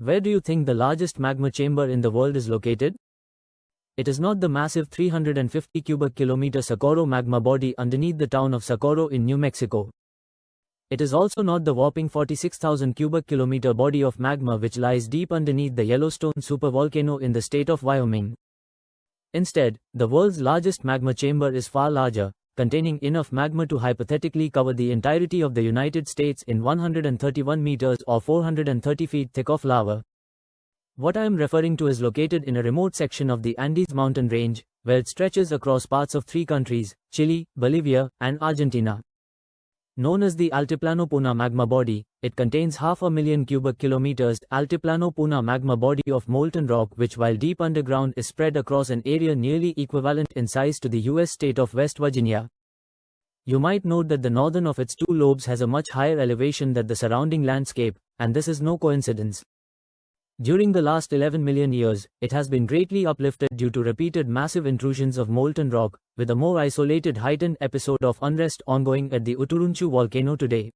Where do you think the largest magma chamber in the world is located? It is not the massive 350 cubic kilometer Socorro magma body underneath the town of Socorro in New Mexico. It is also not the whopping 46,000 cubic kilometer body of magma which lies deep underneath the Yellowstone supervolcano in the state of Wyoming. Instead, the world's largest magma chamber is far larger, containing enough magma to hypothetically cover the entirety of the United States in 131 meters or 430 feet thick of lava. What I am referring to is located in a remote section of the Andes mountain range, where it stretches across parts of 3 countries, Chile, Bolivia, and Argentina. Known as the Altiplano-Puna Magma Body, it contains 500,000 cubic kilometers Altiplano-Puna Magma Body of molten rock which while deep underground is spread across an area nearly equivalent in size to the US state of West Virginia. You might note that the northern of its 2 lobes has a much higher elevation than the surrounding landscape, and this is no coincidence. During the last 11 million years, it has been greatly uplifted due to repeated massive intrusions of molten rock, with a more isolated heightened episode of unrest ongoing at the Uturunchu volcano today.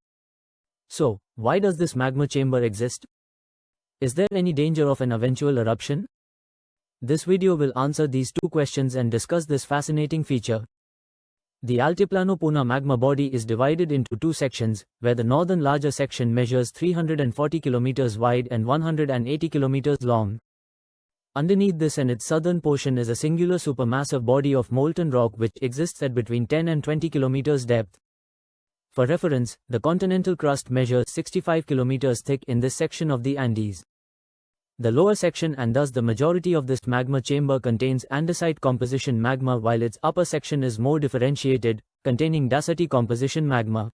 So, why does this magma chamber exist? Is there any danger of an eventual eruption? This video will answer these 2 questions and discuss this fascinating feature. The Altiplano-Puna Magma Body is divided into 2 sections, where the northern larger section measures 340 kilometers wide and 180 kilometers long. Underneath this and its southern portion is a singular supermassive body of molten rock which exists at between 10 and 20 kilometers depth. For reference, the continental crust measures 65 kilometers thick in this section of the Andes. The lower section and thus the majority of this magma chamber contains andesite composition magma while its upper section is more differentiated, containing dacite composition magma.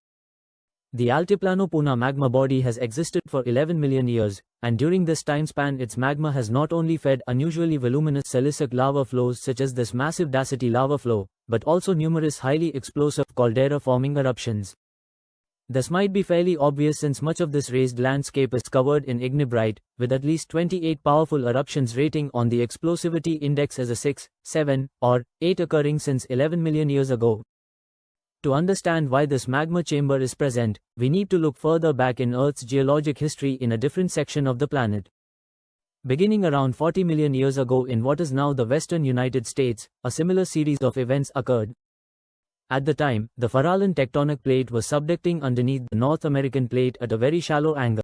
The Altiplano-Puna Magma Body has existed for 11 million years, and during this time span its magma has not only fed unusually voluminous silicic lava flows such as this massive dacite lava flow, but also numerous highly explosive caldera-forming eruptions. This might be fairly obvious since much of this raised landscape is covered in ignimbrite, with at least 28 powerful eruptions rating on the explosivity index as a 6, 7, or 8 occurring since 11 million years ago. To understand why this magma chamber is present, we need to look further back in Earth's geologic history in a different section of the planet. Beginning around 40 million years ago in what is now the western United States, a similar series of events occurred. At the time, the Farallon tectonic plate was subducting underneath the North American plate at a very shallow angle.